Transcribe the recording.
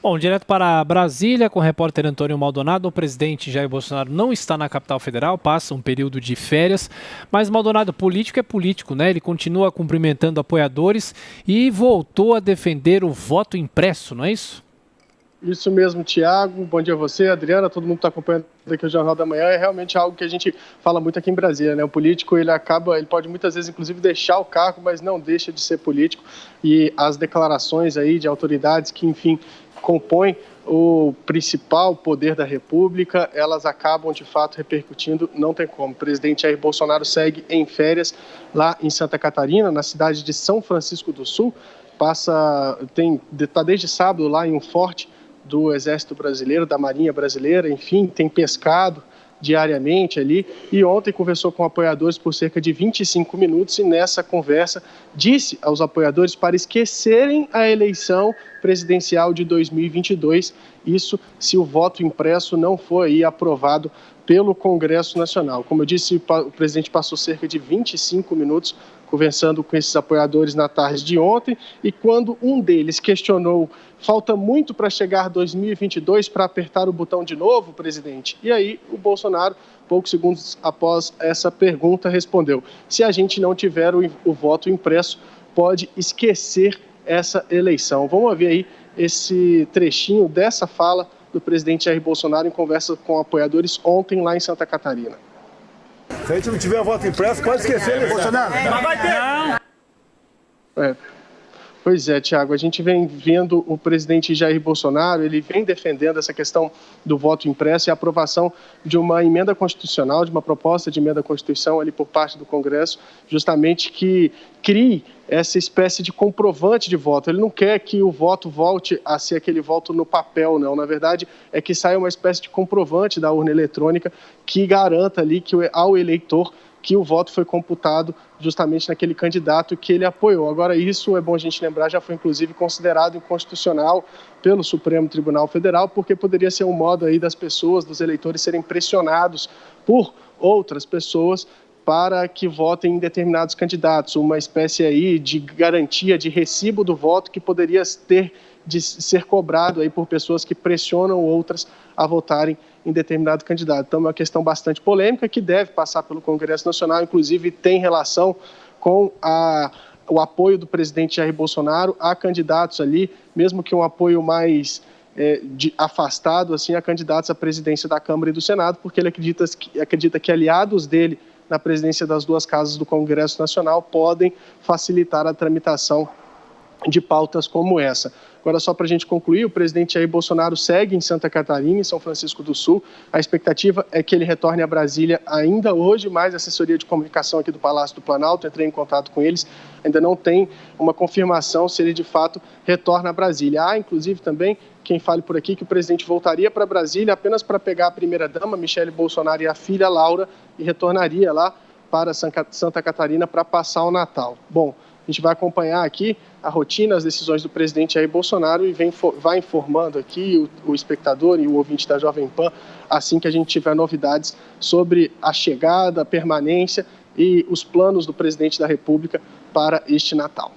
Bom, direto para Brasília, com o repórter Antônio Maldonado. O presidente Jair Bolsonaro não está na capital federal, passa um período de férias, mas Maldonado, político é político, né? Ele continua cumprimentando apoiadores e voltou a defender o voto impresso, não é isso? Isso mesmo, Tiago. Bom dia a você, Adriana, todo mundo que está acompanhando aqui o Jornal da Manhã. É realmente algo que a gente fala muito aqui em Brasília, né? O político, ele pode muitas vezes, inclusive, deixar o cargo, mas não deixa de ser político. E as declarações aí de autoridades que, enfim, compõem o principal poder da República, elas acabam, de fato, repercutindo, não tem como. O presidente Jair Bolsonaro segue em férias lá em Santa Catarina, na cidade de São Francisco do Sul. Está desde sábado lá em um forte do Exército Brasileiro, da Marinha Brasileira, enfim, tem pescado diariamente ali, e ontem conversou com apoiadores por cerca de 25 minutos, e nessa conversa disse aos apoiadores para esquecerem a eleição presidencial de 2022, isso se o voto impresso não for aí aprovado pelo Congresso Nacional. Como eu disse, o presidente passou cerca de 25 minutos conversando com esses apoiadores na tarde de ontem, e quando um deles questionou: falta muito para chegar 2022 para apertar o botão de novo, presidente? E aí o Bolsonaro, poucos segundos após essa pergunta, respondeu: se a gente não tiver o voto impresso, pode esquecer essa eleição. Vamos ouvir aí esse trechinho dessa fala do presidente Jair Bolsonaro em conversa com apoiadores ontem lá em Santa Catarina. Se a gente não tiver voto impresso, pode esquecer, Bolsonaro. Mas vai ter. Pois é, Tiago, a gente vem vendo o presidente Jair Bolsonaro, ele vem defendendo essa questão do voto impresso e a aprovação de uma emenda constitucional, de uma proposta de emenda à Constituição ali por parte do Congresso, justamente que crie essa espécie de comprovante de voto. Ele não quer que o voto volte a ser aquele voto no papel, não. Na verdade, é que saia uma espécie de comprovante da urna eletrônica que garanta ali ao eleitor que o voto foi computado justamente naquele candidato que ele apoiou. Agora, isso, é bom a gente lembrar, já foi inclusive considerado inconstitucional pelo Supremo Tribunal Federal, porque poderia ser um modo aí das pessoas, dos eleitores, serem pressionados por outras pessoas para que votem em determinados candidatos, uma espécie aí de garantia de recibo do voto que poderia ter de ser cobrado aí por pessoas que pressionam outras a votarem em determinado candidato. Então, é uma questão bastante polêmica que deve passar pelo Congresso Nacional, inclusive tem relação com o apoio do presidente Jair Bolsonaro a candidatos ali, mesmo que um apoio mais afastado, assim, a candidatos à presidência da Câmara e do Senado, porque ele acredita que aliados dele na presidência das duas casas do Congresso Nacional podem facilitar a tramitação de pautas como essa. Agora, só para a gente concluir, o presidente Jair Bolsonaro segue em Santa Catarina, em São Francisco do Sul. A expectativa é que ele retorne a Brasília ainda hoje, mais a assessoria de comunicação aqui do Palácio do Planalto, entrei em contato com eles, ainda não tem uma confirmação se ele de fato retorna a Brasília. Há, inclusive, também quem fale por aqui que o presidente voltaria para Brasília apenas para pegar a primeira-dama, Michele Bolsonaro, e a filha Laura, e retornaria lá para Santa Catarina para passar o Natal. Bom, a gente vai acompanhar aqui a rotina, as decisões do presidente Jair Bolsonaro e vai informando aqui o espectador e o ouvinte da Jovem Pan assim que a gente tiver novidades sobre a chegada, a permanência e os planos do presidente da República para este Natal.